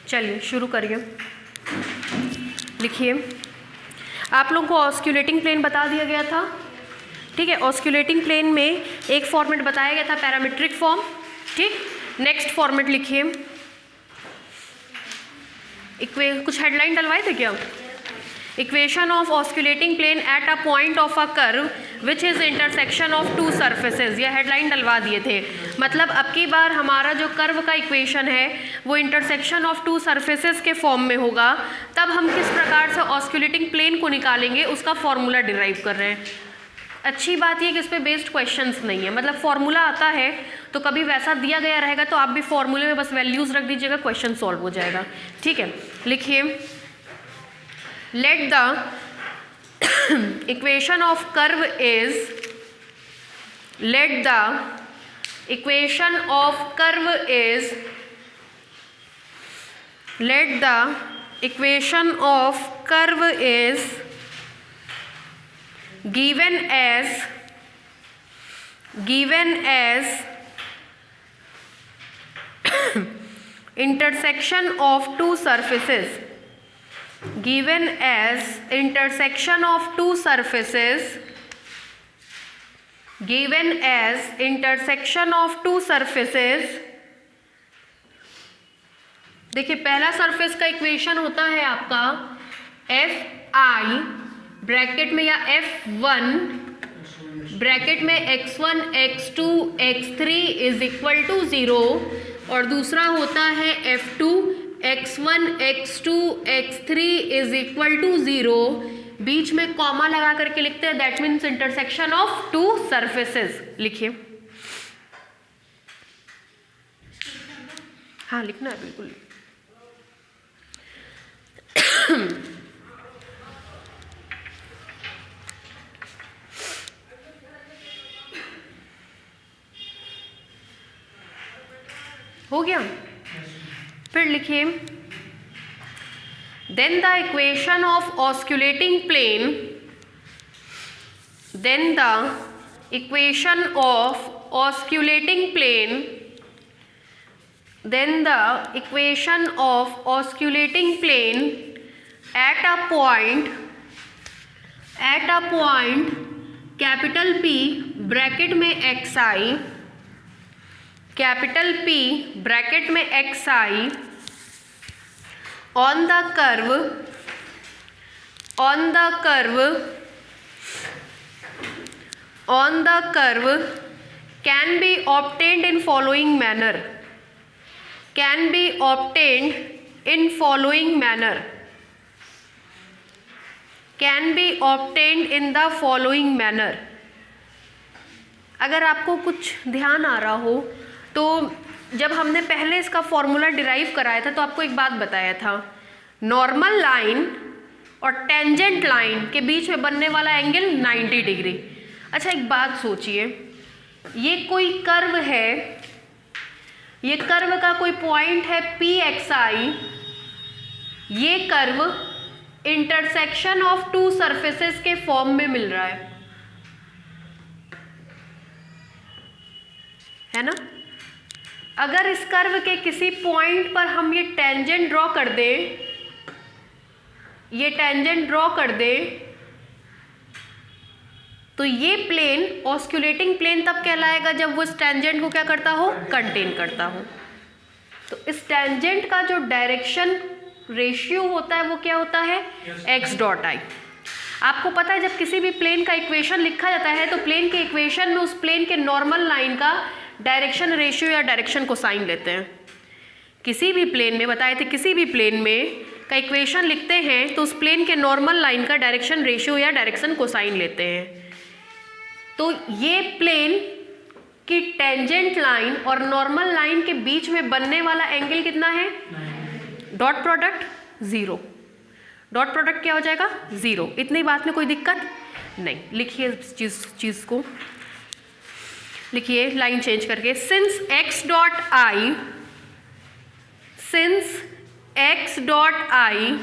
चलिए शुरू करिए। लिखिए, आप लोगों को ऑस्क्यूलेटिंग प्लेन बता दिया गया था, ठीक है। ऑस्क्यूलेटिंग प्लेन में एक फॉर्मेट बताया गया था, पैरामीट्रिक फॉर्म, ठीक। नेक्स्ट फॉर्मेट लिखिए। कुछ हेडलाइन डलवाए थे क्या? Equation of osculating plane at a point of a curve which is intersection of two surfaces, यह हेडलाइन डलवा दिए थे। मतलब अब की बार हमारा जो कर्व का इक्वेशन है वो इंटरसेक्शन ऑफ टू सर्फेसेज के फॉर्म में होगा। तब हम किस प्रकार से ऑस्क्यूलेटिंग प्लेन को निकालेंगे उसका फॉर्मूला डिराइव कर रहे हैं। अच्छी बात यह कि इस पर बेस्ड क्वेश्चंस नहीं है, मतलब फॉर्मूला आता है तो कभी वैसा दिया गया रहेगा तो आप भी फॉर्मूले में बस वैल्यूज रख दीजिएगा, क्वेश्चन सॉल्व हो जाएगा, ठीक है। लिखिए, let the equation of curve is, let the equation of curve is, let the equation of curve is given as intersection of two surfaces, given as intersection of two surfaces, given as intersection of two surfaces। देखिए, पहला surface का equation होता है आपका Fi bracket में या F1 bracket में x1 x2 x3 is equal to 0, और दूसरा होता है F2 x1 x2 x3 is equal to 0, बीच में कॉमा लगा करके लिखते हैं, that means intersection of to surfaces. लिखिए, हाँ लिखना है बिल्कुल। हो गया? फिर लिखिए, then the equation of osculating plane, then the equation of osculating plane, then the equation of osculating plane at a point capital P bracket में xi, कैपिटल P ब्रैकेट में xi on the curve can be obtained in following manner, can be obtained in following manner, can be obtained in the following manner। अगर आपको कुछ ध्यान आ रहा हो तो जब हमने पहले इसका फॉर्मूला डिराइव कराया था तो आपको एक बात बताया था, नॉर्मल लाइन और टेंजेंट लाइन के बीच में बनने वाला एंगल 90 डिग्री। अच्छा, एक बात सोचिए, ये कोई कर्व है, ये कर्व का कोई पॉइंट है PXI, ये curve intersection of to surfaces के फॉर्म में मिल रहा है ना। अगर इस कर्व के किसी पॉइंट पर हम ये टेंजेंट ड्रॉ कर दें, ये टेंजेंट ड्रॉ कर दें, तो ये प्लेन ऑस्क्यूलेटिंग प्लेन तब कहलाएगा जब वो इस टेंजेंट को क्या करता हो, कंटेन करता हो। तो इस टेंजेंट का जो डायरेक्शन रेशियो होता है वो क्या होता है, x डॉट आई। आपको पता है जब किसी भी प्लेन का इक्वेशन लिखा जाता है तो प्लेन के इक्वेशन में उस प्लेन के नॉर्मल लाइन का डायरेक्शन रेशियो या डायरेक्शन कोसाइन लेते हैं। किसी भी प्लेन में बताए थे, किसी भी प्लेन में का इक्वेशन लिखते हैं तो उस प्लेन के नॉर्मल लाइन का डायरेक्शन रेशियो या डायरेक्शन कोसाइन लेते हैं। तो ये प्लेन की टेंजेंट लाइन और नॉर्मल लाइन के बीच में बनने वाला एंगल कितना है, डॉट प्रोडक्ट 0। डॉट प्रोडक्ट क्या हो जाएगा, 0। इतनी बात में कोई दिक्कत नहीं। लिखिए चीज़ को, लिखिए लाइन चेंज करके, since x dot I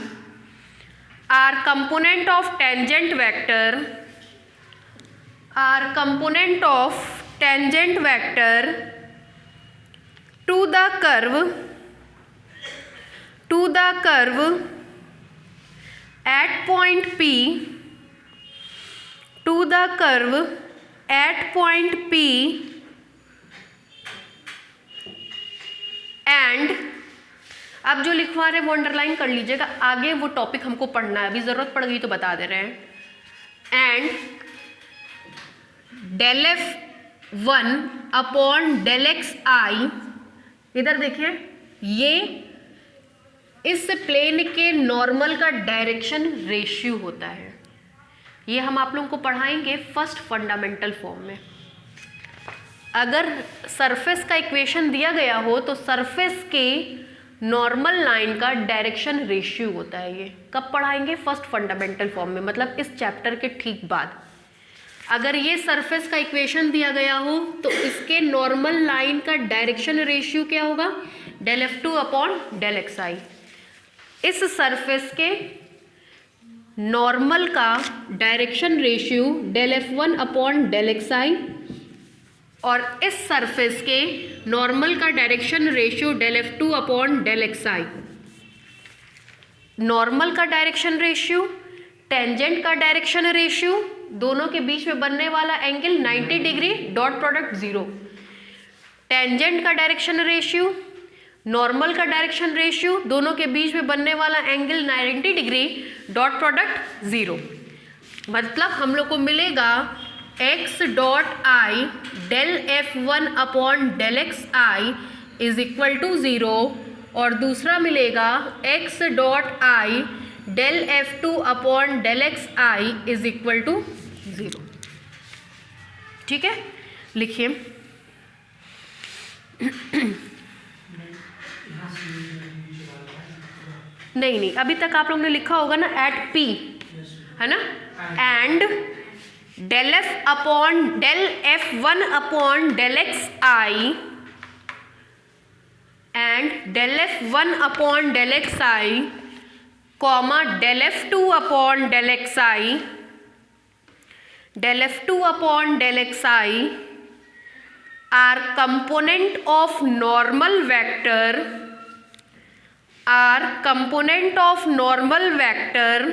R component of tangent vector to the the curve at point P, to the curve at point P and, अब जो लिखवा रहे हैं वो अंडरलाइन कर लीजिएगा, आगे वो टॉपिक हमको पढ़ना है, अभी ज़रूरत पड़ गई तो बता दे रहे हैं। And del F1 upon del XI, इधर देखिए, ये इस प्लेन के नॉर्मल का डायरेक्शन रेशियो होता है। ये हम आप लोगों को पढ़ाएंगे फर्स्ट फंडामेंटल फॉर्म में। अगर सरफेस का इक्वेशन दिया गया हो तो सरफेस के नॉर्मल लाइन का डायरेक्शन रेशियो होता है। ये कब पढ़ाएंगे? फर्स्ट फंडामेंटल फॉर्म में, मतलब इस चैप्टर के ठीक बाद। अगर ये सरफेस का इक्वेशन दिया गया हो तो इसके नॉर्मल लाइन का डायरेक्शन रेशियो क्या होगा? Del F2 upon del XI। इस सरफेस के नॉर्मल का direction ratio del F1 upon del XI और इस सरफेस के नॉर्मल का direction ratio del F2 upon del XI। Normal का डायरेक्शन रेशियो, टेंजेंट का डायरेक्शन रेशियो, दोनों के बीच में बनने वाला angle 90 degree, dot product 0। Tangent का डायरेक्शन रेशियो, नॉर्मल का डायरेक्शन रेशियो, दोनों के बीच में बनने वाला एंगल 90 डिग्री, डॉट प्रोडक्ट 0। मतलब हम लोग को मिलेगा x dot I del F1 upon del XI is equal to 0 और दूसरा मिलेगा x dot I del F2 upon del XI is equal to 0। ठीक है, लिखिए। नहीं, अभी तक आप लोगों ने लिखा होगा ना एट P, है ना, and del F upon del F1 upon del XI and del F1 upon del XI comma del F2 upon del XI, del F2 upon del XI are component of normal vector, are component of normal vector.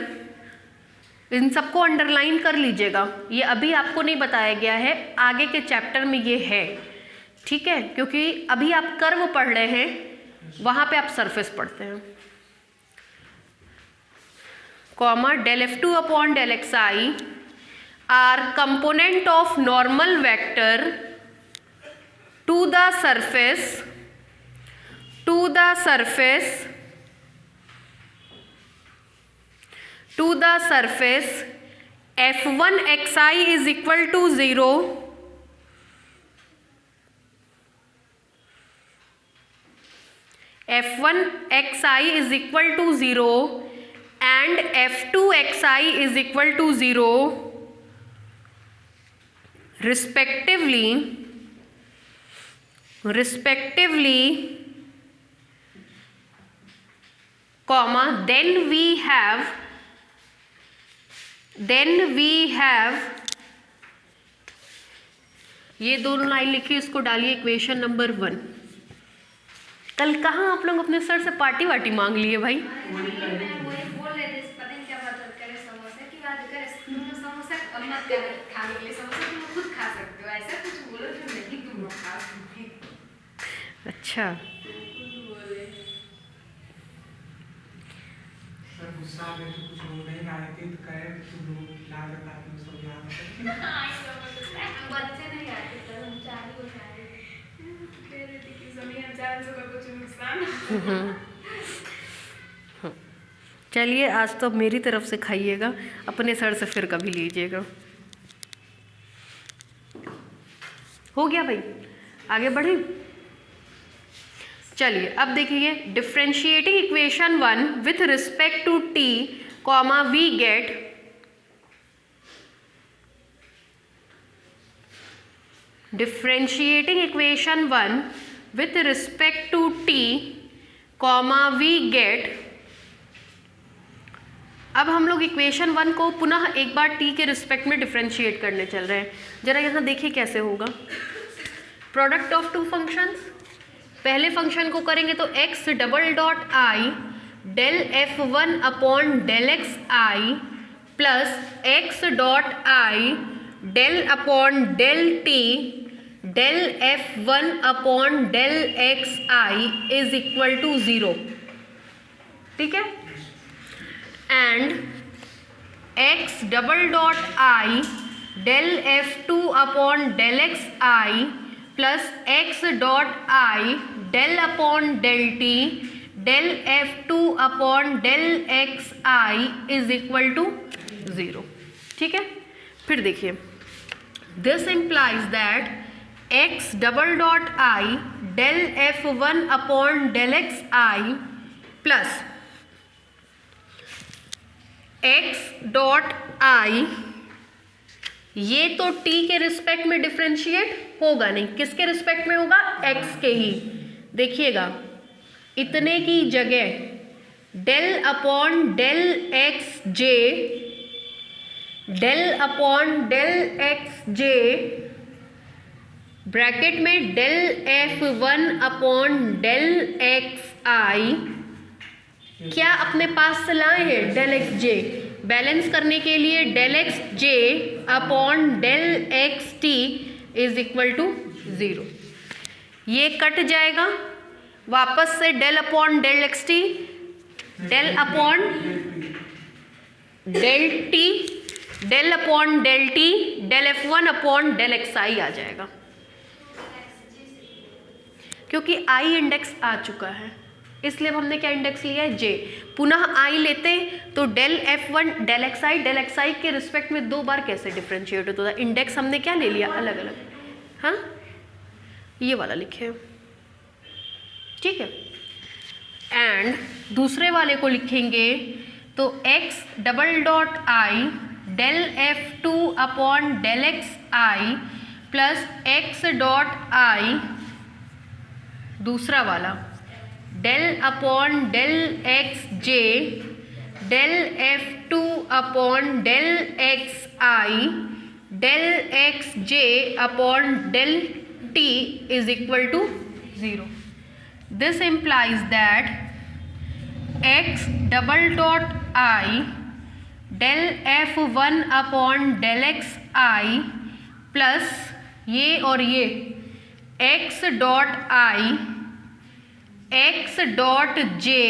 इन सबको underline कर लीजिएगा, ये अभी आपको नहीं बताया गया है, आगे के चैप्टर में ये है। ठीक है, क्योंकि अभी आप कर्व पढ़ रहे हैं, वहाँ पे आप सरफेस पढ़ते हैं। Comma del F2 upon del XI are component of normal vector to the surface, to the surface, to the surface F1 XI is equal to 0 F1 XI is equal to 0 and F2 XI is equal to 0 respectively, comma then we have ये दोनों line लिखी, इसको डालिए equation number 1। कल कहाँ आप लोग अपने सर से पार्टी वार्टी मांग लिए भाई? अच्छा, गुस्सा आ गए तो कुछ लोग नहीं आए थे तो कहे तुम लोग खिला देता तुम सब याद बच्चे नहीं आते थे, हम चार ही लोग आए कह रहे थे कि समय हम चार लोगों को कुछ नुकसान। चलिए, आज तो मेरी तरफ से खाइएगा, अपने सर से फिर कभी लीजिएगा। हो गया भाई, आगे बढ़े। चलिए अब देखिए, differentiating equation 1 with respect to t comma we get differentiating equation 1 with respect to t comma we get. अब हम लोग इक्वेशन 1 को पुनः एक बार t के रिस्पेक्ट में डिफ्रेंशिएट करने चल रहे हैं। जरा यहाँ देखिए कैसे होगा। प्रोडक्ट ऑफ टू फंक्शंस, पहले फंक्शन को करेंगे तो x double dot I del F1 upon del x I plus x dot i del upon del T del F1 upon del x I is equal to 0, ठीक है। And x double dot i del F2 upon del x I plus x dot i del upon del T del F2 upon del x I is equal to 0, ठीक है। फिर देखिए, this implies that x double dot i del F1 upon del x I plus x dot i, ये तो t के respect में differentiate होगा नहीं, किसके रिस्पेक्ट में होगा, x के ही। देखिएगा, इतने की जगह डेल अपॉन डेल एक्स जे del upon del x J bracket में del F1 upon del x I, क्या अपने पास से लाए हैं, डेल एक्स जे। बैलेंस करने के लिए del x J upon del X T is equal to 0, ये कट जाएगा, वापस से del upon del X T del upon del T del upon del T del F1 upon del x I आ जाएगा, क्योंकि आई इंडेक्स आ चुका है, इसलिए अब हमने क्या इंडेक्स लिया है, जे। पुनः आई लेते तो डेल F1 डेल एक्स आई के रिस्पेक्ट में 2 बार कैसे डिफ्रेंशिएट होता था, इंडेक्स हमने क्या ले लिया, अलग अलग, हाँ ये वाला लिखे, ठीक है। एंड दूसरे वाले को लिखेंगे तो x double dot i del F2 upon del x I plus x dot i, दूसरा वाला del upon del x J del F2 upon del x i del x J upon del t is equal to 0। This implies that x double dot i del F1 upon del x I plus ये और ये x dot i x dot j,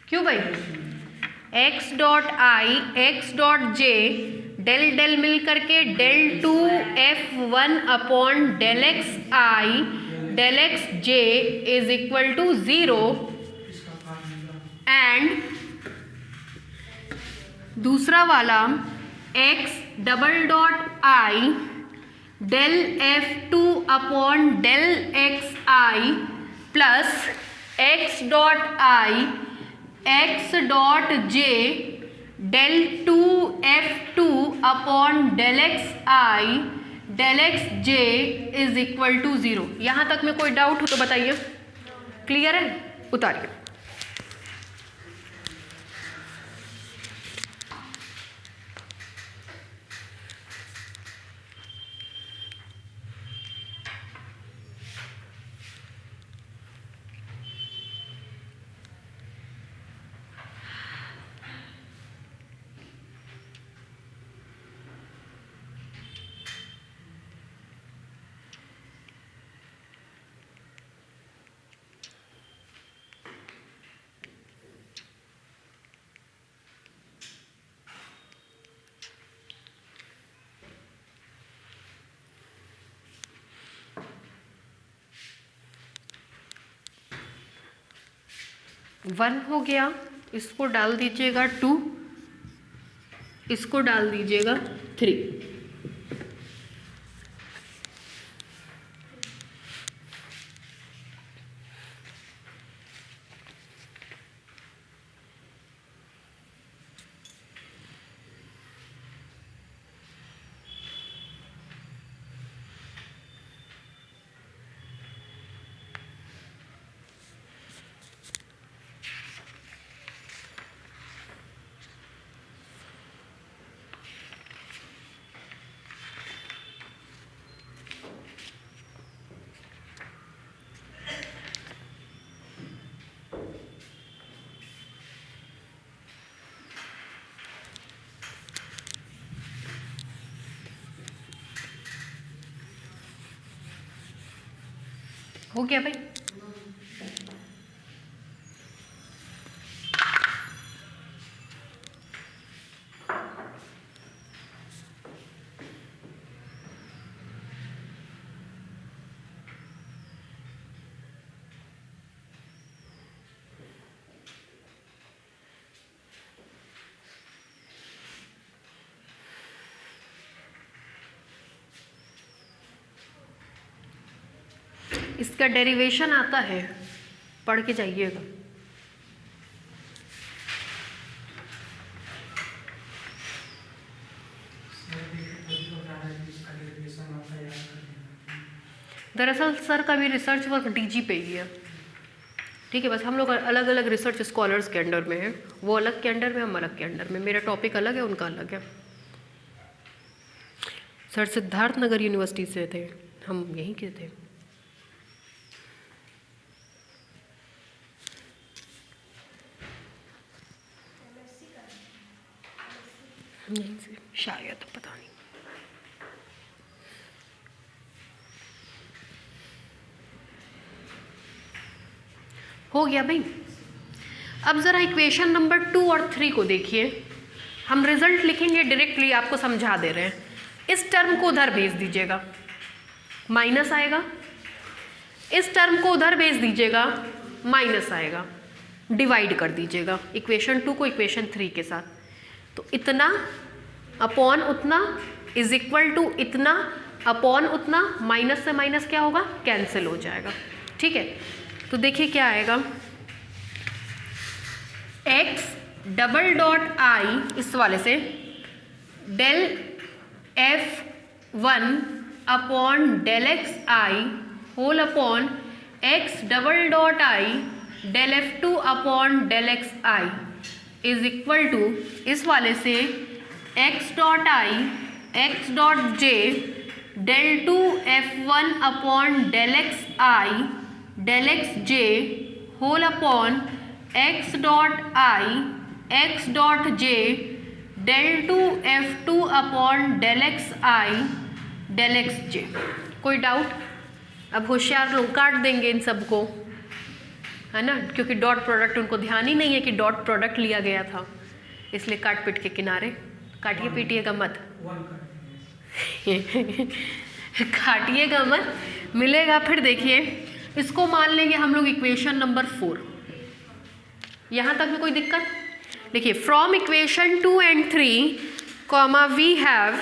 क्यों भाई, x dot i x dot j del del मिल करके del 2 F1 upon del x i del x j is equal to 0। And दूसरा वाला x double dot i del F2 upon del x I plus x dot i x dot j del 2 F2 upon del x i del x j is equal to 0। यहाँ तक में कोई doubt हो तो बताइए, clear है, उतारिए। One हो गया, इसको डाल दीजिएगा 2, इसको डाल दीजिएगा 3। हो गया भाई? इसका डेरिवेशन आता है, पढ़ के जाइएगा। दरअसल सर का भी रिसर्च वर्क डीजी पे ही है, ठीक है। बस हम लोग अलग अलग रिसर्च स्कॉलर्स के अंडर में हैं, वो अलग के अंडर में, हम अलग के अंडर में। मेरा टॉपिक अलग है, उनका अलग है। सर सिद्धार्थ नगर यूनिवर्सिटी से थे, हम यहीं के थे। यहीं से शायद, पता नहीं। हो गया भाई? अब ज़रा इक्वेशन नंबर 2 और 3 को देखिए। हम रिजल्ट लिखेंगे डायरेक्टली, आपको समझा दे रहे हैं। इस टर्म को उधर भेज दीजिएगा, माइनस आएगा। इस टर्म को उधर भेज दीजिएगा, माइनस आएगा। डिवाइड कर दीजिएगा इक्वेशन 2 को इक्वेशन 3 के साथ। तो इतना अपॉन उतना इज इक्वल टू इतना अपॉन उतना, माइनस से माइनस क्या होगा, कैंसिल हो जाएगा, ठीक है। तो देखिए क्या आएगा, x डबल डॉट आई, इस वाले से del F1 upon del x i whole upon x double dot i del F2 upon del x I is equal to, इस वाले से x dot i x dot j del 2 F1 upon del x i del x j whole upon x dot i x dot j del 2 F2 upon del x i del x j। कोई doubt? अब होशियार लोग काट देंगे इन सबको, है ना, क्योंकि डॉट प्रोडक्ट उनको ध्यान ही नहीं है कि डॉट प्रोडक्ट लिया गया था, इसलिए काट पीट के किनारे। काटिए पीटिएगा मत काटिएगा मत, मिलेगा फिर। देखिए इसको मान लेंगे हम लोग इक्वेशन नंबर 4। यहाँ तक में कोई दिक्कत? देखिए from equation 2 and 3 comma we have,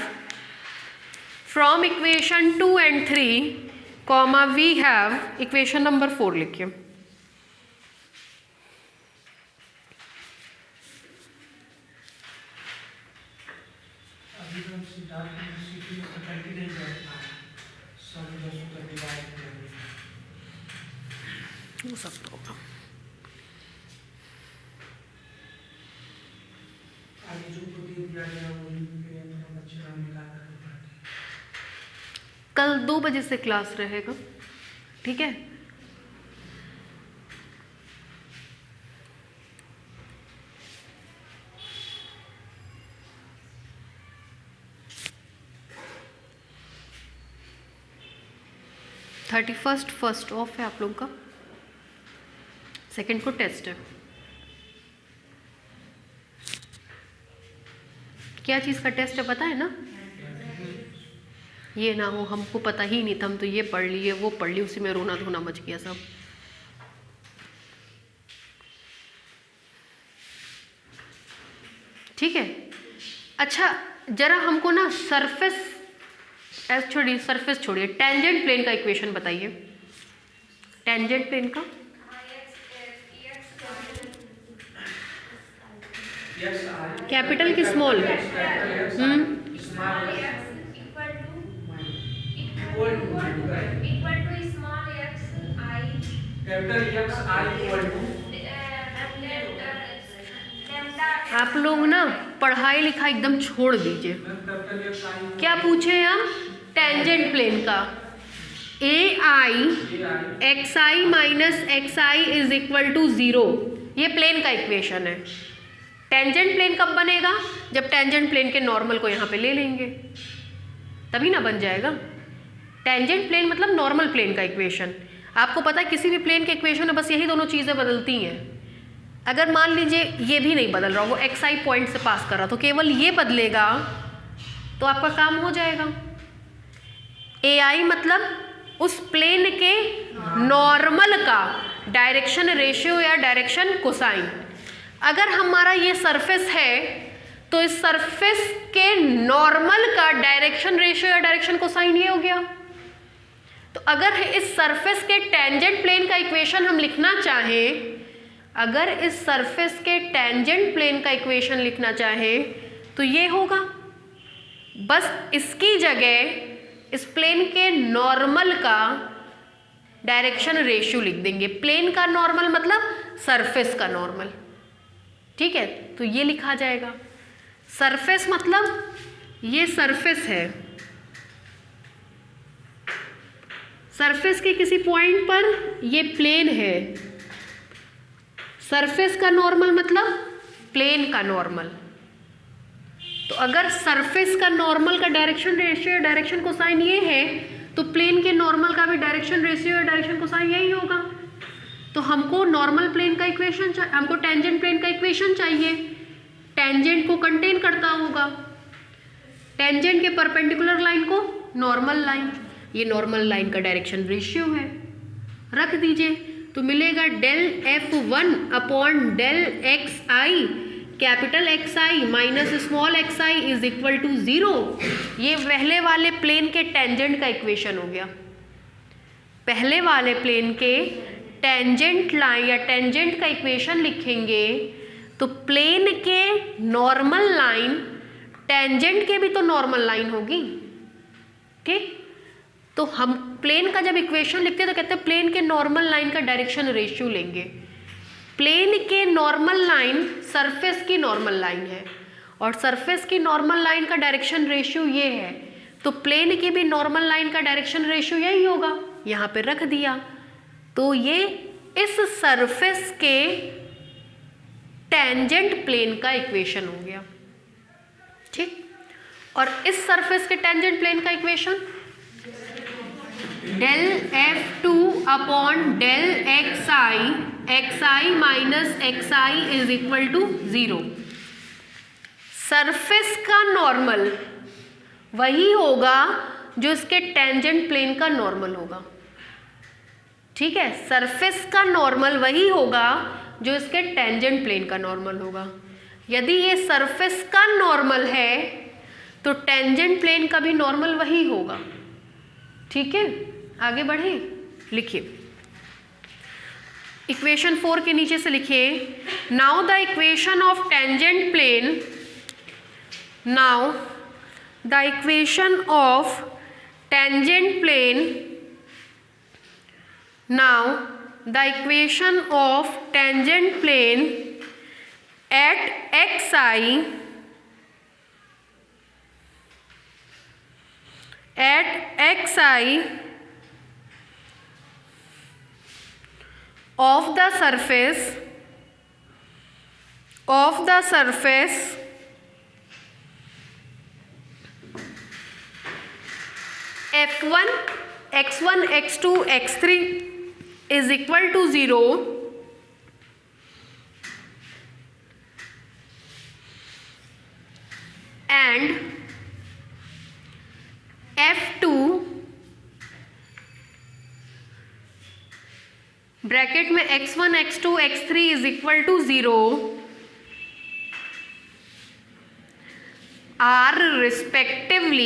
from equation 2 and 3 comma we have, equation number 4 लिखिए। अभी तो सिद्धार्थ यूनिवर्सिटी में फैकल्टी नहीं बैठता है, सब इधर से उधर डिवाइड कर देते हैं। वो सब तो होगा। आगे जो को दे दिया गया वो बच्चे रन निकाल कर पढ़ते हैं। कल 2 बजे से क्लास रहेगा, ठीक है। फर्स्ट ऑफ है आप लोग का, सेकंड को टेस्ट है। क्या चीज़ का टेस्ट है पता है ना? ये ना हो हमको पता ही नहीं था, हम तो ये पढ़ लिए वो पढ़ ली, उसी में रोना धोना मच गया सब। ठीक है, अच्छा जरा हमको ना सरफेस छोड़िए, सरफेस छोड़िए, टेंजेंट प्लेन का इक्वेशन बताइए। टेंजेंट प्लेन का कैपिटल की स्मॉल? आप लोग ना पढ़ाई लिखाई एकदम छोड़ दीजिए। क्या पूछे हम? टेंजेंट प्लेन का A I x I minus x I is equal to 0, ये प्लेन का इक्वेशन है। टेंजेंट प्लेन कब बनेगा? जब टेंजेंट प्लेन के नॉर्मल को यहाँ पे ले लेंगे, तभी ना बन जाएगा। टेंजेंट प्लेन मतलब नॉर्मल प्लेन का इक्वेशन। आपको पता है किसी भी प्लेन के इक्वेशन में बस यही दोनों चीज़ें बदलती हैं। अगर मान लीजिए ये भी नहीं बदल रहा, वो एक्स आई पॉइंट से पास कर रहा, तो केवल ये बदलेगा तो आपका काम हो जाएगा। ए आई मतलब उस प्लेन के नॉर्मल का डायरेक्शन रेशियो या डायरेक्शन कोसाइन। अगर हमारा ये सरफेस है तो इस सरफेस के नॉर्मल का डायरेक्शन रेशियो या डायरेक्शन कोसाइन ये हो गया। तो अगर इस सरफेस के टेंजेंट प्लेन का इक्वेशन हम लिखना चाहें, अगर इस सरफेस के टेंजेंट प्लेन का इक्वेशन लिखना चाहें तो ये होगा। बस इसकी जगह इस प्लेन के नॉर्मल का डायरेक्शन रेशियो लिख देंगे। प्लेन का नॉर्मल मतलब सरफेस का नॉर्मल, ठीक है। तो ये लिखा जाएगा। सरफेस मतलब ये सरफेस है, सरफेस के किसी पॉइंट पर ये प्लेन है। सरफेस का नॉर्मल मतलब प्लेन का नॉर्मल। तो अगर सरफेस का नॉर्मल का डायरेक्शन रेशियो या डायरेक्शन कोसाइन ये है तो प्लेन के नॉर्मल का भी डायरेक्शन रेशियो या डायरेक्शन कोसाइन यही होगा। तो हमको नॉर्मल प्लेन का इक्वेशन चाहिए, हमको टेंजेंट प्लेन का इक्वेशन चाहिए। टेंजेंट को कंटेन करता होगा, टेंजेंट के परपेंडिकुलर लाइन को नॉर्मल लाइन, ये नॉर्मल लाइन का डायरेक्शन रेशियो है, रख दीजिए। तो मिलेगा del F1 upon del x i capital X I minus small x I is equal to 0। ये पहले वाले प्लेन के टेंजेंट का इक्वेशन हो गया। पहले वाले प्लेन के टेंजेंट लाइन या टेंजेंट का इक्वेशन लिखेंगे तो प्लेन के नॉर्मल लाइन, टेंजेंट के भी तो नॉर्मल लाइन होगी, ठीक। तो हम प्लेन का जब इक्वेशन लिखते हैं तो कहते हैं प्लेन के नॉर्मल लाइन का डायरेक्शन रेशियो लेंगे। प्लेन के नॉर्मल लाइन सरफेस की नॉर्मल लाइन है और सरफेस की नॉर्मल लाइन का डायरेक्शन रेशियो ये है, तो प्लेन की भी नॉर्मल लाइन का डायरेक्शन रेशियो यही होगा। यहाँ पे रख दिया तो ये इस सरफेस के टेंजेंट प्लेन का इक्वेशन हो गया, ठीक। और इस सरफेस के टेंजेंट प्लेन का equation del F2 upon del x I minus x I is equal to 0। Surface का नॉर्मल वही होगा जो इसके टेंजेंट प्लेन का नॉर्मल होगा, ठीक है। सरफेस का नॉर्मल वही होगा जो इसके टेंजेंट प्लेन का नॉर्मल होगा। यदि ये सरफेस का नॉर्मल है तो टेंजेंट प्लेन का भी नॉर्मल वही होगा, ठीक है। आगे बढ़े, लिखिए इक्वेशन 4 के नीचे से लिखिए, now the equation of tangent plane, now the equation of tangent plane, now the equation of tangent plane at x i of the surface F1 x1 x2 x3 is equal to 0 and F2 bracket में x1 x2 x3 is equal to 0 are respectively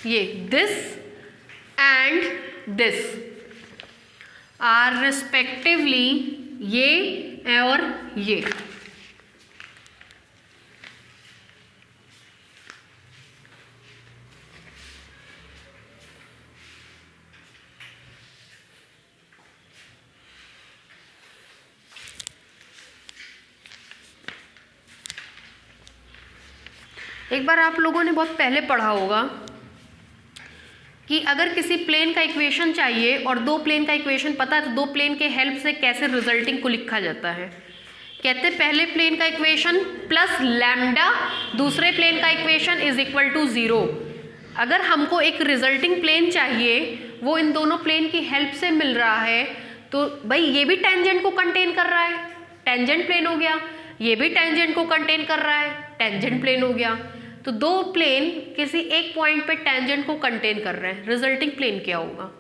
ये this and this are respectively ये और ये। एक बार आप लोगों ने बहुत पहले पढ़ा होगा कि अगर किसी प्लेन का इक्वेशन चाहिए और दो प्लेन का इक्वेशन पता है तो दो प्लेन के हेल्प से कैसे रिजल्टिंग को लिखा जाता है। कहते हैं पहले प्लेन का इक्वेशन प्लस लैम्डा दूसरे प्लेन का इक्वेशन इज इक्वल टू 0। अगर हमको एक रिजल्टिंग प्लेन चाहिए वो इन दोनों प्लेन की हेल्प से मिल रहा है, तो भाई ये भी टेंजेंट को कंटेन कर रहा है, टेंजेंट प्लेन हो गया, ये भी टेंजेंट को कंटेन कर रहा है, टेंजेंट प्लेन हो गया। तो दो प्लेन किसी एक पॉइंट पे टेंजेंट को कंटेन कर रहे हैं। रिजल्टिंग प्लेन क्या होगा?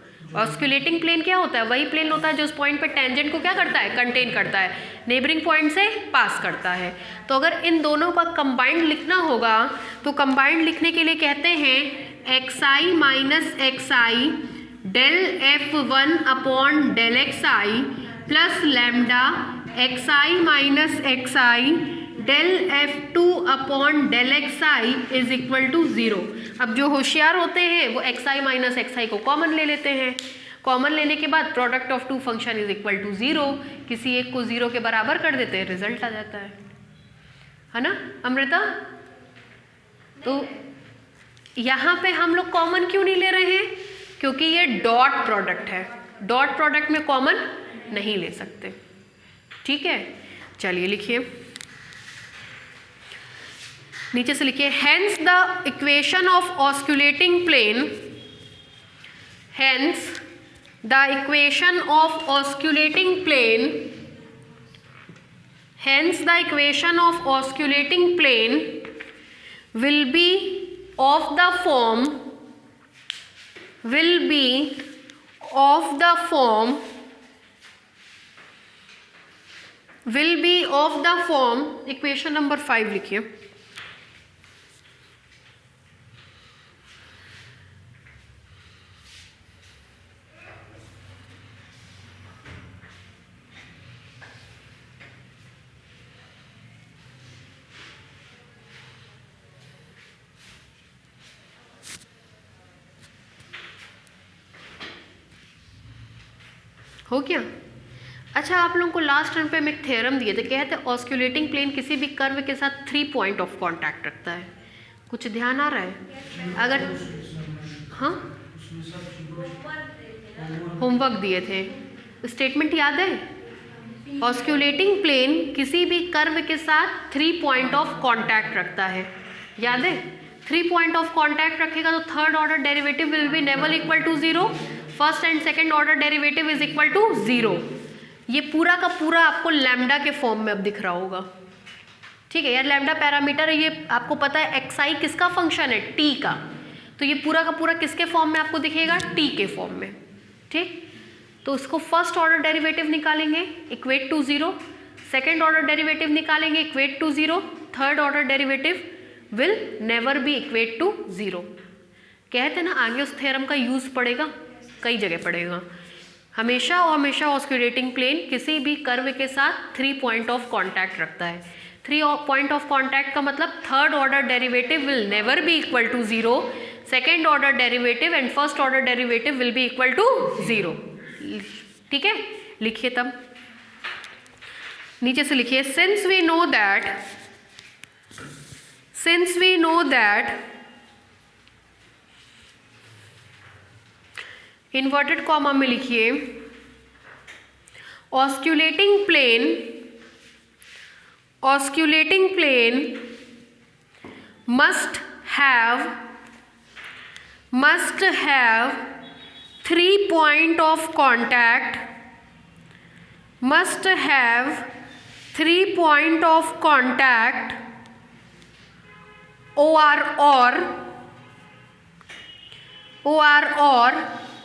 ऑस्कुलेटिंग प्लेन क्या होता है? वही प्लेन होता है जो उस पॉइंट पे टेंजेंट को क्या करता है? कंटेन करता है, नेबरिंग पॉइंट से पास करता है। तो अगर इन दोनों का कंबाइंड लिखना होगा तो कंबाइंड लिखने के लिए कहते हैं xi minus xi del f1 upon del xi plus lambda xi minus xi del f2 upon del xi is equal to 0। अब जो होशियार होते हैं वो xi माइनस xi को कॉमन ले लेते हैं। कॉमन लेने के बाद product of two function is equal to 0, किसी एक को 0 के बराबर कर देते हैं, रिजल्ट आ जाता है ना अमृता? तो यहाँ पे हम लोग कॉमन क्यों नहीं ले रहे हैं? क्योंकि ये डॉट प्रोडक्ट है, डॉट प्रोडक्ट में कॉमन नहीं ले सकते। ठीक है, चलिए लिखिए, नीचे से लिखिए hence the equation of osculating plane, hence the equation of osculating plane, hence the equation of osculating plane will be of the form, will be of the form, will be of the form, equation number 5 लिखिए। हो गया? अच्छा, आप लोगों को last time पे हम एक थ्योरम दिए थे, कहते हैं ऑस्कुलेटिंग प्लेन किसी भी कर्व के साथ 3 पॉइंट ऑफ कांटेक्ट रखता है। कुछ ध्यान आ रहा है? अगर हाँ होमवर्क दिए थे, स्टेटमेंट याद है? ऑस्कुलेटिंग प्लेन किसी भी कर्व के साथ 3 पॉइंट ऑफ कांटेक्ट रखता है, याद है? 3 पॉइंट ऑफ कांटेक्ट रखेगा तो third order derivative will be never equal to 0, first and second order derivative is equal to 0। ये पूरा का पूरा आपको लैम्डा के फॉर्म में अब दिख रहा होगा। ठीक है यार, लैम्डा पैरामीटर है, ये आपको पता है xi किसका फंक्शन है? t का। तो ये पूरा का पूरा किसके फॉर्म में आपको दिखेगा? t के फॉर्म में। ठीक, तो उसको फर्स्ट ऑर्डर डेरिवेटिव निकालेंगे equate to 0, second order derivative निकालेंगे equate to 0, third order derivative will never be equate to 0। कहते ना आगे उस थ्योरम का यूज पड़ेगा, कई जगह पड़ेगा। हमेशा और हमेशा ऑस्कुलेटिंग प्लेन किसी भी कर्व के साथ 3 पॉइंट ऑफ कांटेक्ट रखता है। 3 पॉइंट ऑफ कांटेक्ट का मतलब third order derivative will never be equal to 0, second order derivative and first order derivative will be equal to 0। ठीक है, लिखिए तब नीचे से लिखिए, since we know that inverted comma में लिखिए osculating plane must have 3 point of contact, must have 3 point of contact or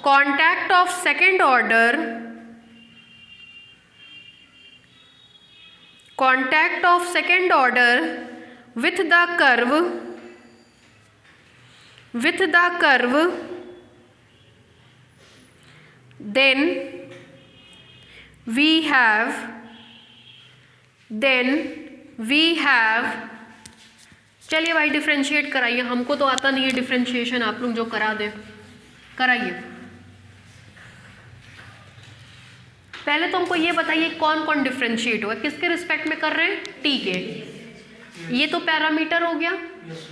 contact of second order, contact of second order with the curve, then we have चलिए भाई differentiate कराइए, हमको तो आता नहीं है डिफ्रेंशिएशन, आप लोग जो करा दें कराइए। पहले तो हमको ये बताइए कौन कौन डिफ्रेंशिएट हुआ, किसके रिस्पेक्ट में कर रहे हैं? टी के। ये तो पैरामीटर हो गया,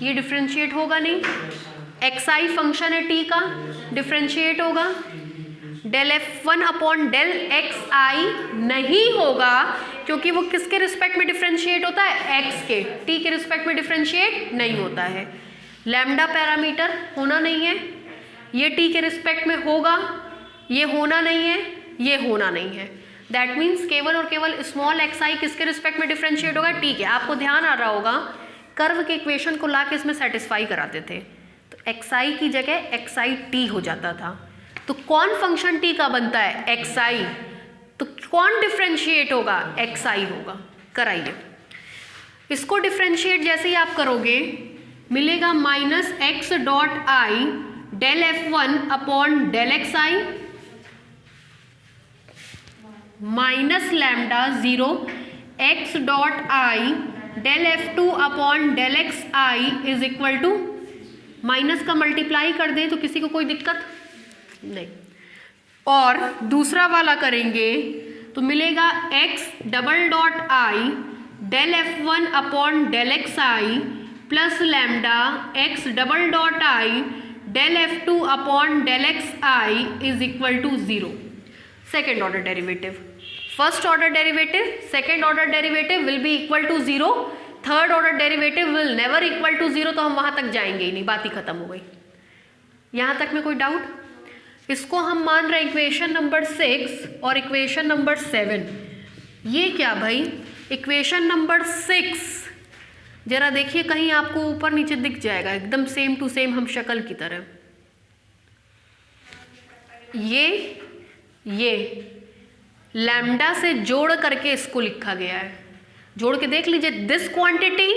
ये डिफ्रेंशिएट होगा नहीं। xi फंक्शन है टी का, डिफ्रेंशिएट होगा। Del f1 upon del xi नहीं होगा, क्योंकि वो किसके रिस्पेक्ट में डिफ्रेंशिएट होता है, एक्स के, टी के रिस्पेक्ट में डिफ्रेंशिएट नहीं होता है। लैम्डा पैरामीटर होना नहीं है, ये टी के रिस्पेक्ट में होगा, ये होना नहीं है, ये होना नहीं है। दैट मीन्स केवल और केवल स्मॉल एक्स आई किसके रिस्पेक्ट में डिफ्रेंशिएट होगा, टी के। आपको ध्यान आ रहा होगा कर्व के इक्वेशन को ला के इसमें सेटिस्फाई कराते थे, तो एक्स आई की जगह एक्स आई टी हो जाता था। तो कौन फंक्शन टी का बनता है, एक्स आई, तो कौन डिफ्रेंशिएट होगा, एक्स आई होगा। कराइए इसको डिफ्रेंशिएट, जैसे ही आप करोगे मिलेगा minus x dot i del F one upon del x I minus lambda zero x dot i del F two upon del x I is equal to, minus का multiply कर दें तो किसी को कोई दिक्कत नहीं। और दूसरा वाला करेंगे तो मिलेगा x double dot i del F one upon del x I plus lambda x double dot i del F two upon del x I is equal to zero. Second order derivative, first order derivative second order derivative will be equal to zero, third order derivative will never equal to zero. तो हम वहां तक जाएंगे ही नहीं, बात ही खत्म हो गई। यहां तक में कोई डाउट? इसको हम मान रहे हैं इक्वेशन नंबर 6 और इक्वेशन नंबर 7। ये क्या भाई, इक्वेशन नंबर 6 जरा देखिए, कहीं आपको ऊपर नीचे दिख जाएगा, एकदम सेम टू सेम हम शक्ल की तरह। ये लैम्डा से जोड़ करके इसको लिखा गया है, जोड़ के देख लीजिए, this quantity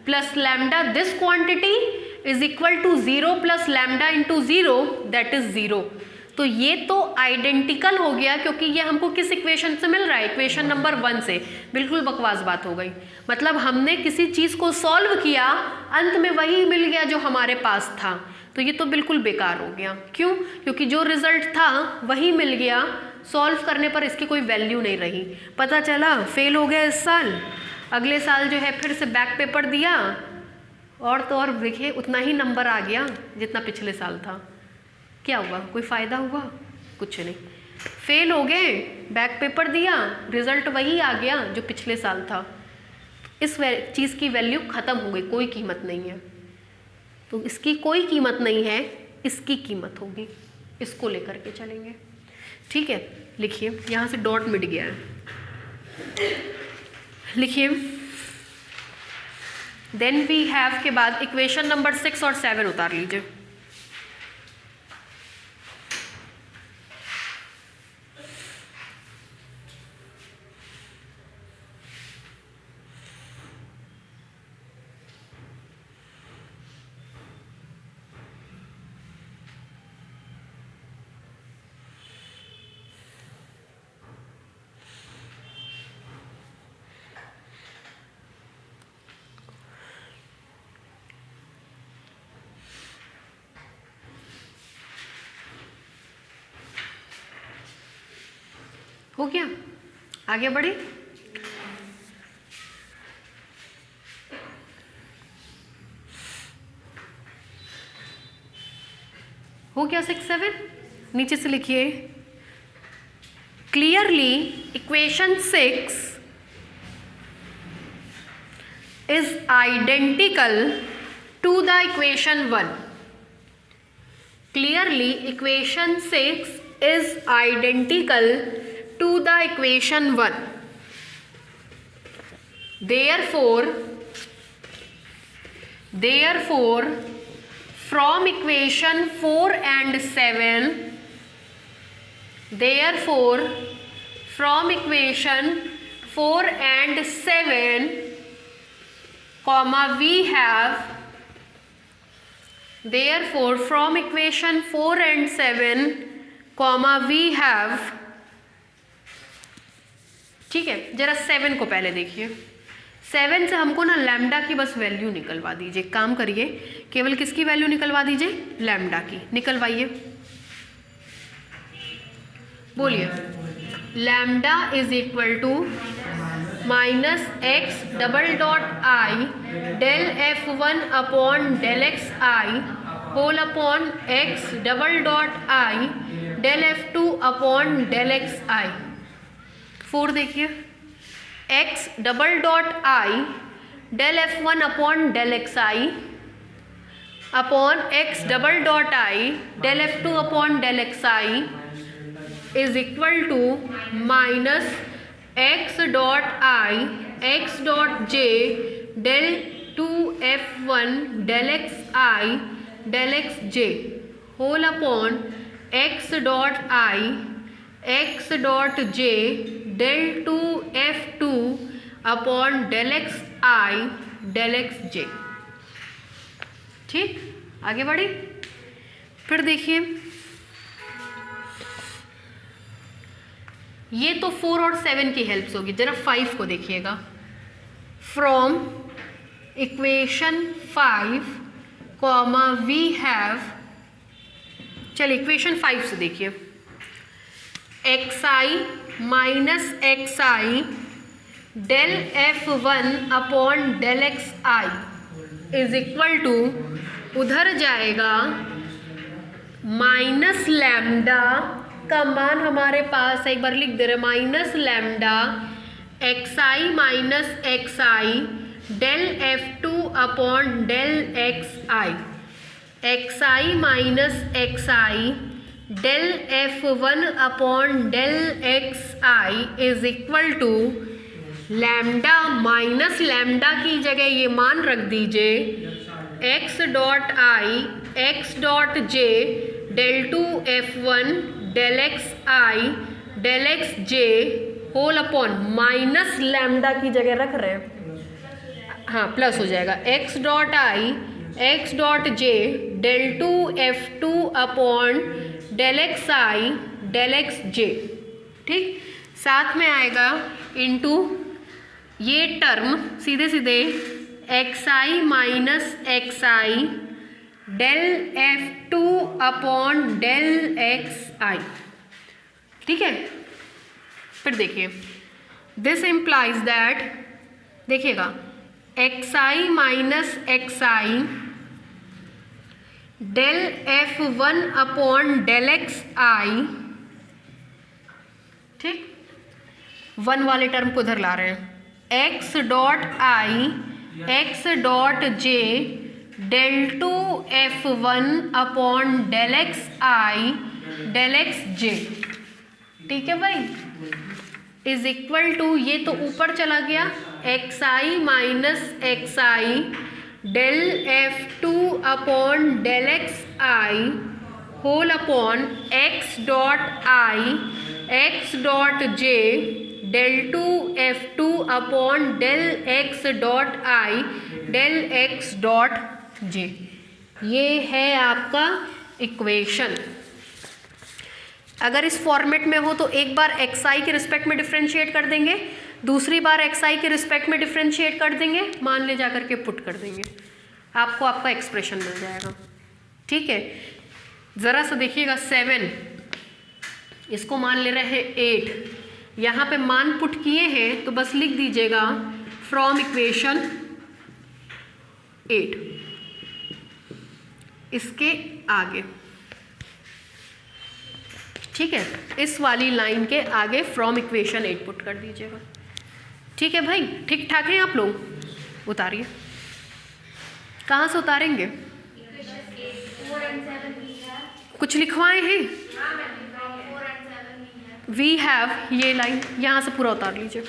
plus lambda this quantity is equal to zero plus lambda into zero that is zero. तो ये तो आइडेंटिकल हो गया, क्योंकि ये हमको किस इक्वेशन से मिल रहा है, इक्वेशन नंबर 1 से। बिल्कुल बकवास बात हो गई, मतलब हमने किसी चीज़ को सॉल्व किया, अंत में वही मिल गया जो हमारे पास था, तो ये तो बिल्कुल बेकार हो गया। क्यों? क्योंकि जो रिजल्ट था वही मिल गया, सॉल्व करने पर इसकी कोई वैल्यू नहीं रही। पता चला फेल हो गया इस साल, अगले साल जो है फिर से बैक पेपर दिया और तो और देखिए उतना ही नंबर आ गया जितना पिछले साल था। क्या हुआ, कोई फ़ायदा हुआ? कुछ नहीं। फेल हो गए, बैक पेपर दिया, रिजल्ट वही आ गया जो पिछले साल था। इस चीज़ की वैल्यू ख़त्म हो गई, कोई कीमत नहीं है। तो इसकी कोई कीमत नहीं है, इसकी कीमत होगी, इसको लेकर के चलेंगे। ठीक है, लिखिए, यहाँ से डॉट मिट गया है, लिखिए। देन वी हैव के बाद इक्वेशन नंबर 6 और 7 उतार लीजिए। हो गया, आगे बढ़े। हो गया 6 7, नीचे से लिखिए, clearly equation 6 is identical to the equation 1। Clearly equation 6 is identical to the equation 1. Therefore from equation 4 and 7, therefore from equation 4 and 7 comma we have, therefore from equation 4 and 7 comma we have, ठीक है। जरा 7 को पहले देखिए, 7 से हमको ना lambda की बस वैल्यू निकलवा दीजिए। काम करिए, केवल किसकी वैल्यू निकलवा दीजिए, लैम्डा की निकलवाइए। बोलिए, lambda is equal to minus x double dot i del F1 upon del x i whole upon x double dot i del F2 upon del x i. 4 देखिए, x double dot i del F1 upon del x i upon x double dot i del F2 upon del x I is equal to minus x dot i x dot j del 2F1 del x i del x j whole upon x dot i x dot j del 2F2 upon del x i del x j. ठीक, आगे बढ़े। फिर देखिए, ये तो 4 और 7 की help होगी, जरा 5 को देखिएगा। From equation 5 comma we have, चलिए इक्वेशन 5 से देखिए, x I minus x i del F1 upon del x I is equal to, उधर जाएगा माइनस लैम्डा का मान हमारे पास एक बार लिख दे रहे, minus lambda x I minus x i del F2 upon del x i, x I minus x i del F1 upon del x I is equal to lambda minus lambda की जगह ये मान रख दीजिए, x dot i x dot j del 2F1 del x i del x j whole upon minus lambda की जगह रख रहे हैं, हाँ प्लस हो जाएगा, एक्स dot i x dot j del 2F2 upon del x i del x j. ठीक, साथ में आएगा इनटू ये टर्म सीधे सीधे x I minus x i del F2 upon del x i. ठीक है, फिर देखिए, दिस इम्प्लाइज दैट, देखिएगा x I minus x i del F1 upon del x i. ठीक, 1 वाले टर्म को उधर ला रहे हैं, x dot i x dot j del 2F1 upon del x i del x j. ठीक है भाई, इज इक्वल टू, ये तो ऊपर चला गया, x I minus x i del F2 upon del x i whole upon x dot i x dot j del 2F2 upon del x dot i del x dot j. ये है आपका equation. अगर इस format में हो तो एक बार x आई के रिस्पेक्ट में डिफ्रेंशिएट कर देंगे, दूसरी बार एक्स आई के रिस्पेक्ट में डिफ्रेंशिएट कर देंगे, मान ले जा करके पुट कर देंगे, आपको आपका एक्सप्रेशन मिल जाएगा। ठीक है, ज़रा सा देखिएगा 7, इसको मान ले रहे हैं 8, यहाँ पे मान पुट किए हैं तो बस लिख दीजिएगा फ्रॉम इक्वेशन 8, इसके आगे। ठीक है, इस वाली लाइन के आगे फ्रॉम इक्वेशन 8 पुट कर दीजिएगा। ठीक है भाई, ठीक ठाक है आप लोग, उतारिए। कहाँ से उतारेंगे? कुछ लिखवाए हैं? वी हैव, ये लाइन यहाँ से पूरा उतार लीजिए।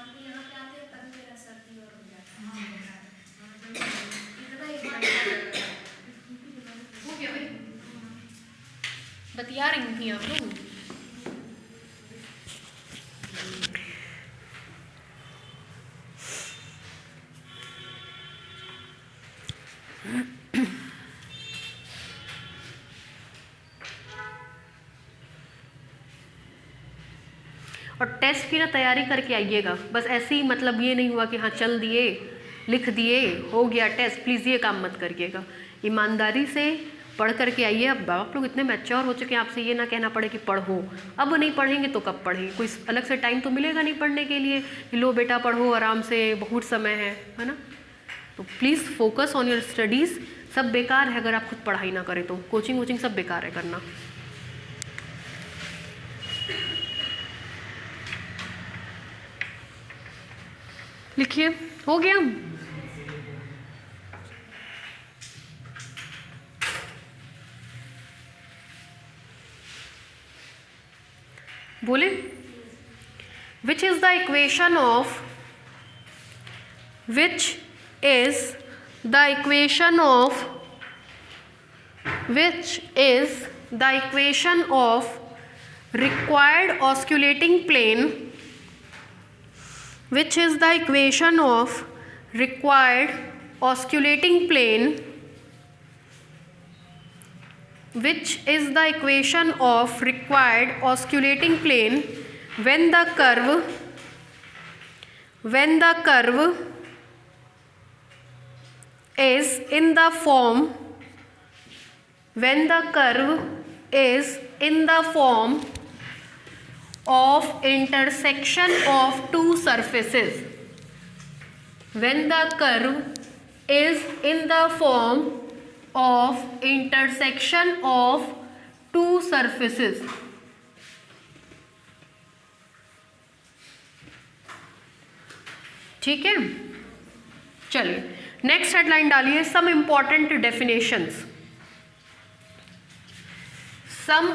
हमको यहाँ पे आते हैं तभी मेरा सर्दी और हो जाता है। इतना ही हो गया भाई, बतिया रही थी आप लोग। और टेस्ट की ना तैयारी करके आइएगा, बस ऐसे ही मतलब ये नहीं हुआ कि हाँ चल दिए लिख दिए हो गया टेस्ट, प्लीज़ ये काम मत करिएगा। ईमानदारी से पढ़ करके आइए। अब आप लोग इतने मैच्योर हो चुके हैं, आपसे ये ना कहना पड़े कि पढ़ो। अब नहीं पढ़ेंगे तो कब पढ़ेंगे? कोई अलग से टाइम तो मिलेगा नहीं पढ़ने के लिए कि लो बेटा पढ़ो आराम से, बहुत समय है ना। तो please focus on your studies. सब बेकार है अगर आप खुद पढ़ाई ना करें तो, कोचिंग वोचिंग सब बेकार है करना। लिखिए, हो गया। बोले, which is the equation of required osculating plane, which is the equation of required osculating plane, which is the equation of required osculating plane when the curve is in the form of intersection of two surfaces. When the curve is in the form of intersection of two surfaces. ठीक है, चलिए next headline डालिए, some important definitions. Some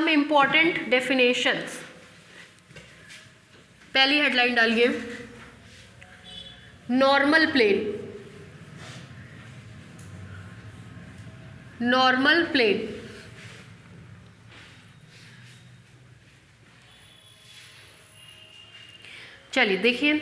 important definitions. पहली headline डालिए, normal plane. चलिए देखिए,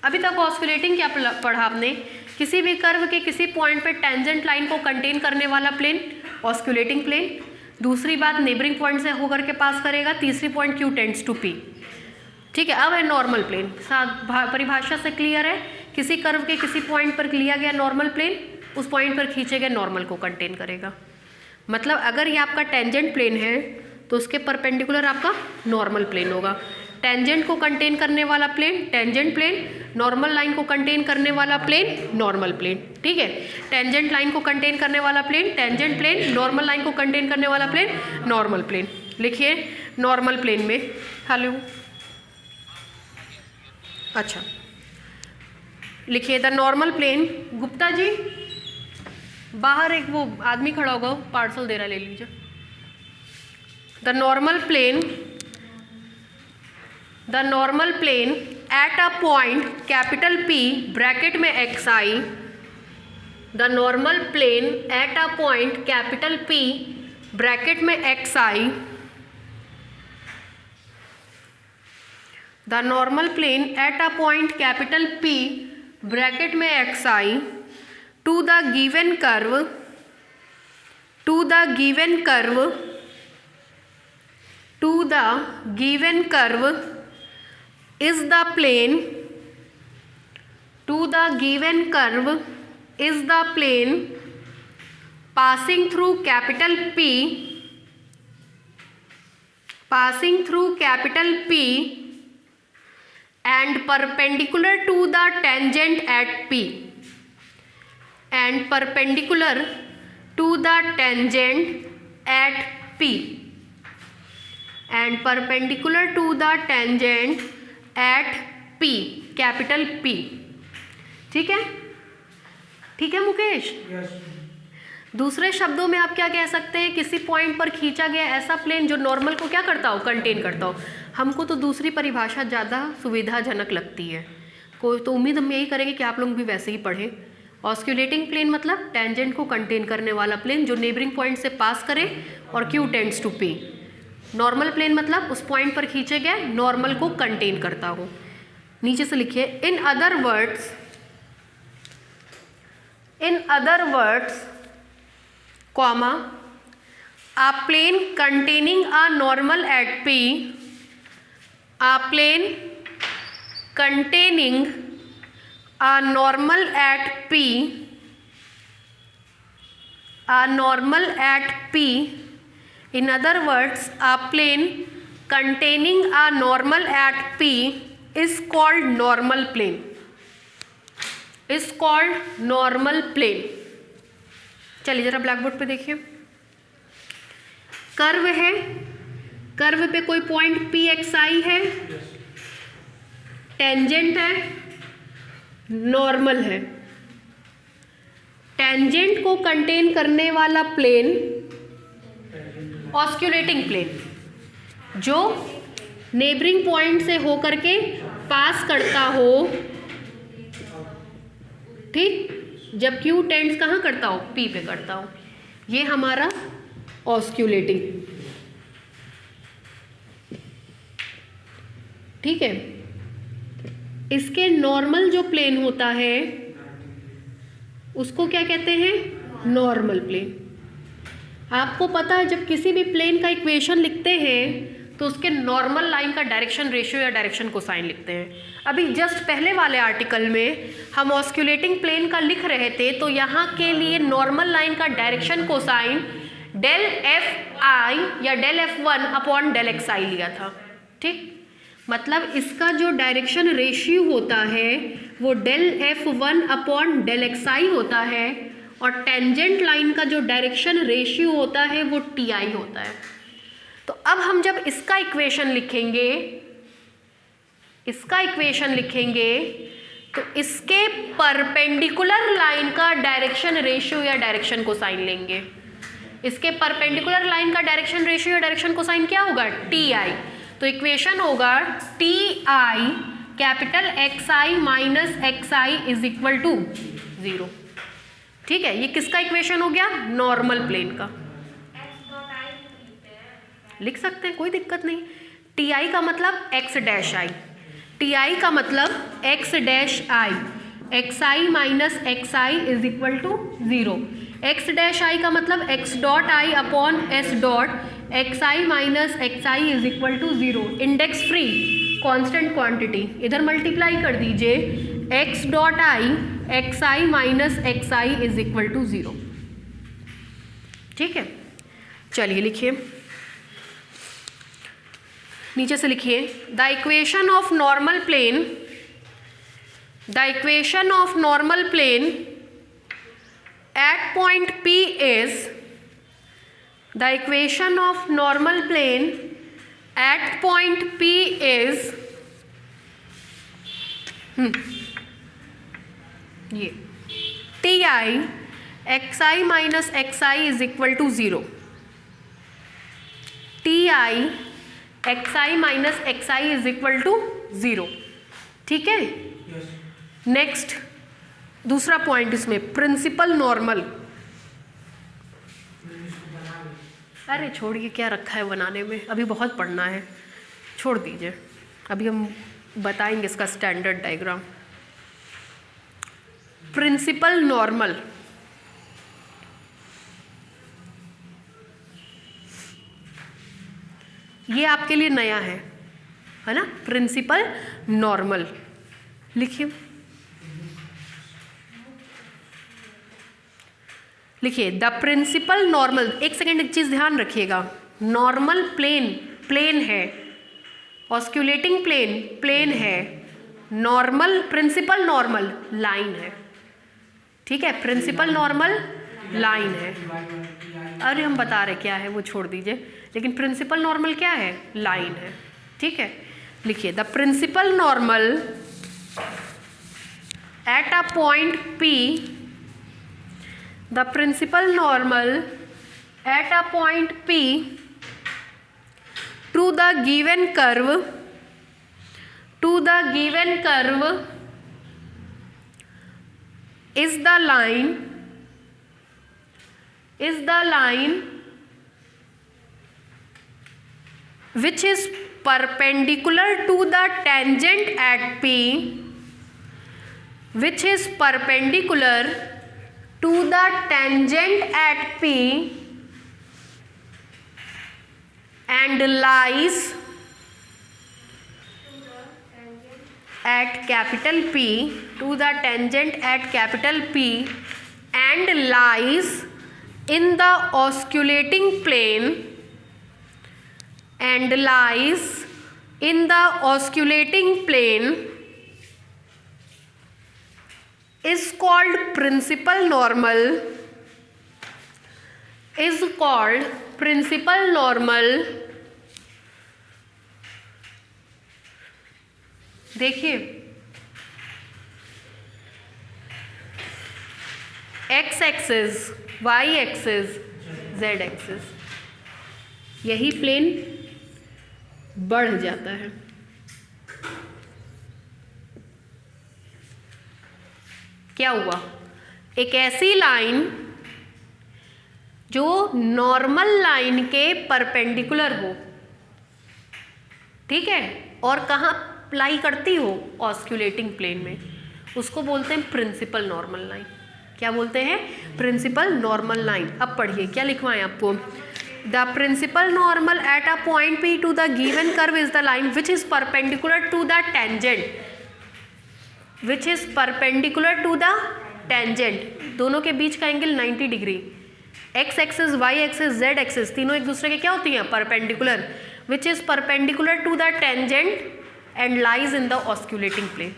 अभी तक ऑस्कुलेटिंग क्या पढ़ा आपने? किसी भी कर्व के किसी पॉइंट पे टेंजेंट लाइन को कंटेन करने वाला प्लेन ऑस्कुलेटिंग प्लेन। दूसरी बात, नेबरिंग पॉइंट से होकर के पास करेगा। तीसरी point Q tends to P। ठीक है, अब है नॉर्मल प्लेन। परिभाषा से क्लियर है, किसी कर्व के किसी पॉइंट पर लिया गया नॉर्मल प्लेन, उस पॉइंट पर खींचे गए नॉर्मल को कंटेन करेगा। मतलब अगर ये आपका टेंजेंट प्लेन है तो उसके परपेंडिकुलर आपका नॉर्मल प्लेन होगा। टेंजेंट को कंटेन करने वाला plane tangent plane, normal line को कंटेन करने वाला प्लेन नॉर्मल प्लेन। ठीक है, टेंजेंट लाइन को कंटेन करने वाला plane tangent plane, normal line को कंटेन करने वाला प्लेन नॉर्मल प्लेन। लिखिए, नॉर्मल प्लेन में, हेलो, अच्छा लिखिए, the normal plane. Gupta ji बाहर एक वो आदमी खड़ा होगा, पार्सल दे रहा, ले लीजिए। The normal plane at a point capital P bracket में xi, the normal plane at a point capital P bracket में xi, the normal plane at a point capital P bracket में xi to the given curve is the plane passing through capital P and perpendicular to the tangent at P, and perpendicular to the tangent at P, and perpendicular to the tangent at P, capital P। ठीक है, ठीक है मुकेश। दूसरे शब्दों में आप क्या कह सकते हैं, किसी पॉइंट पर खींचा गया ऐसा प्लेन जो नॉर्मल को क्या करता हो, कंटेन करता हो। हमको तो दूसरी परिभाषा ज़्यादा सुविधाजनक लगती है, कोई तो उम्मीद हम यही करेंगे कि आप लोग भी वैसे ही पढ़ें। ऑस्क्यूलेटिंग प्लेन मतलब टेंजेंट को कंटेन करने वाला प्लेन जो नेबरिंग पॉइंट से पास करे और Q tends to P। Normal plane मतलब उस पॉइंट पर खींचे गए नॉर्मल को कंटेन करता हो। नीचे से लिखिए, in other words comma a plane containing a normal at P, a plane containing a normal at P, a normal at P, in other words a plane containing a normal at P is called normal plane, is called normal plane। चलिए जरा black board पे देखिए, curve है, curve पे कोई point P x आई है, tangent है, normal है। टेंजेंट को कंटेन करने वाला प्लेन ऑस्क्यूलेटिंग प्लेन, जो नेबरिंग पॉइंट से होकर के पास करता हो, ठीक, जब Q टेंड्स कहाँ करता हो, P पे करता हो, ये हमारा ऑस्क्यूलेटिंग, ठीक है। इसके नॉर्मल जो प्लेन होता है उसको क्या कहते हैं, नॉर्मल प्लेन। आपको पता है जब किसी भी प्लेन का इक्वेशन लिखते हैं तो उसके नॉर्मल लाइन का डायरेक्शन रेशियो या डायरेक्शन कोसाइन लिखते हैं। अभी जस्ट पहले वाले आर्टिकल में हम ऑस्क्यूलेटिंग प्लेन का लिख रहे थे, तो यहाँ के लिए नॉर्मल लाइन का direction cosine del f i या del F1 upon del x i लिया था, ठीक। मतलब इसका जो डायरेक्शन रेशियो होता है वो del F1 upon del x i होता है, और टेंजेंट लाइन का जो डायरेक्शन रेशियो होता है वो TI होता है। तो अब हम जब इसका इक्वेशन लिखेंगे तो इसके परपेंडिकुलर लाइन का डायरेक्शन रेशियो या डायरेक्शन कोसाइन लेंगे। इसके परपेंडिकुलर लाइन का डायरेक्शन रेशियो या डायरेक्शन कोसाइन क्या होगा, TI। तो इक्वेशन होगा TI capital XI minus XI is equal to 0, ठीक है। ये किसका इक्वेशन हो गया, नॉर्मल प्लेन का। लिख सकते हैं, कोई दिक्कत नहीं। TI का मतलब X डैश I, TI का मतलब X dash I, XI minus XI is equal to 0। X dash I का मतलब X dot I upon S dot XI minus XI is equal to 0। Index free constant quantity, इधर multiply कर दीजिए, X dot I XI minus XI is equal to 0, ठीक है। चलिए लिखिए, नीचे से लिखिए, the equation of normal plane, the equation of normal plane at point P is, the equation of normal plane at point P is, ये TI XI minus XI is equal to 0, TI XI minus XI is equal to 0, ठीक है। Next दूसरा point इसमें, principal normal. अरे छोड़िए, क्या रखा है बनाने में, अभी बहुत पढ़ना है, छोड़ दीजिए। अभी हम बताएंगे इसका स्टैंडर्ड डायग्राम। प्रिंसिपल नॉर्मल, ये आपके लिए नया है ना, प्रिंसिपल नॉर्मल। लिखिए, लिखिए द प्रिंसिपल नॉर्मल। एक सेकेंड, एक चीज़ ध्यान रखिएगा, नॉर्मल प्लेन है, ऑस्क्यूलेटिंग प्लेन है, नॉर्मल प्रिंसिपल नॉर्मल लाइन है, ठीक है। प्रिंसिपल नॉर्मल लाइन है, अरे हम बता रहे क्या है वो छोड़ दीजिए, लेकिन प्रिंसिपल नॉर्मल क्या है, लाइन है, ठीक है। लिखिए, the principal normal at a point P, the principal normal at a point P to the given curve is the line which is perpendicular to the tangent at P, which is perpendicular to the tangent at P and lies at capital P, to the tangent at capital P and lies in the osculating plane is called principal normal, देखिए x axis, y axis, z axis, यही plane बढ़ जाता है। क्या हुआ? एक ऐसी line जो नॉर्मल लाइन के परपेंडिकुलर हो, ठीक है, और कहाँ लाई करती हो? ऑस्क्यूलेटिंग प्लेन में, उसको बोलते हैं प्रिंसिपल नॉर्मल लाइन। क्या बोलते हैं? Principal normal line. अब पढ़िए क्या लिखवाएं आपको। The principal normal at a point P to the given curve is the line which is perpendicular to the tangent, दोनों के बीच का angle 90 degree. X axis, y axis, z axis तीनों एक दूसरे के क्या होती हैं? Perpendicular, which is perpendicular to the tangent and lies in the osculating plane.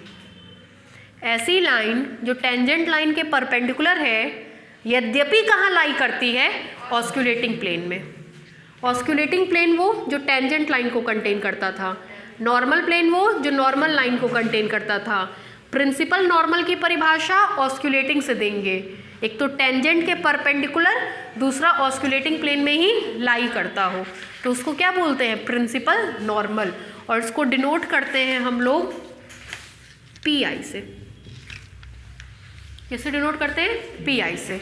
ऐसी लाइन जो टेंजेंट लाइन के परपेंडिकुलर है, यद्यपि कहाँ लाई करती है? ऑस्क्यूलेटिंग प्लेन में। ऑस्क्यूलेटिंग प्लेन वो जो टेंजेंट लाइन को कंटेन करता था, नॉर्मल प्लेन वो जो नॉर्मल लाइन को कंटेन करता था। प्रिंसिपल नॉर्मल की परिभाषा ऑस्क्यूलेटिंग से देंगे, एक तो टेंजेंट के परपेंडिकुलर, दूसरा ऑस्क्यूलेटिंग प्लेन में ही लाई करता हो, तो उसको क्या बोलते हैं? Principal normal. और इसको डिनोट करते हैं हम लोग PI से। कैसे डिनोट करते हैं? PI से।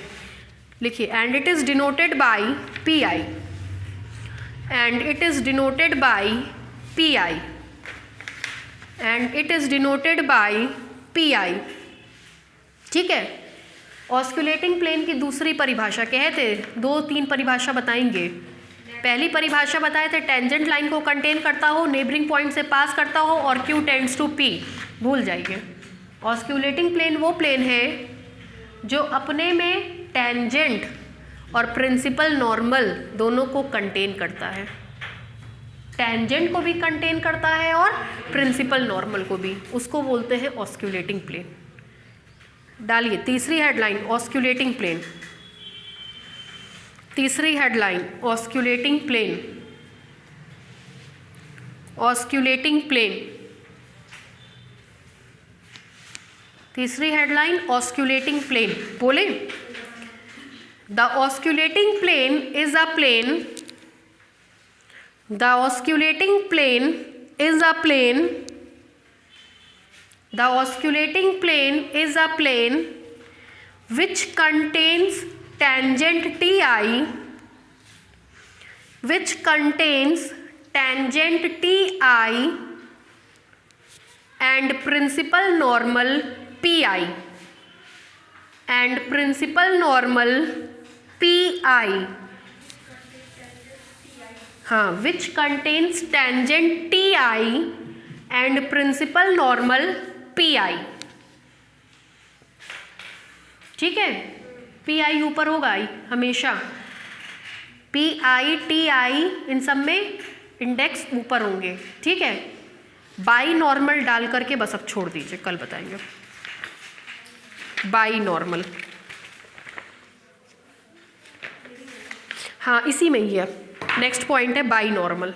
लिखिए, and it is denoted by PI, and it is denoted by PI, and it is denoted by PI। ठीक है। ऑस्क्यूलेटिंग प्लेन की दूसरी परिभाषा कहते, 2-3 परिभाषा बताएंगे। पहली परिभाषा बताए थे, टेंजेंट लाइन को कंटेन करता हो, नेबरिंग पॉइंट से पास करता हो और Q टेंड्स टू P, भूल जाइए। ऑस्क्यूलेटिंग प्लेन वो प्लेन है जो अपने में टेंजेंट और प्रिंसिपल नॉर्मल दोनों को कंटेन करता है। टेंजेंट को भी कंटेन करता है और प्रिंसिपल नॉर्मल को भी, उसको बोलते हैं ऑस्क्यूलेटिंग प्लेन। डालिए तीसरी हेडलाइन, ऑस्क्यूलेटिंग प्लेन। तीसरी headline, osculating plane. Osculating plane, तीसरी हेडलाइन ऑस्क्यूलेटिंग प्लेन। बोले, the osculating plane is a plane, the osculating plane is a plane, the osculating plane is a plane which contains tangent TI, which contains tangent TI and principal normal PI, and principal normal PI, हाँ, which contains tangent TI and principal normal PI। ठीक है, PI ऊपर होगा आई हमेशा, PI TI इन सब में index ऊपर होंगे। ठीक है, बाई नॉर्मल डाल करके बस अब छोड़ दीजिए, कल बताएंगे। बाई नॉर्मल, हाँ इसी में ही है, नेक्स्ट पॉइंट है बाई नॉर्मल।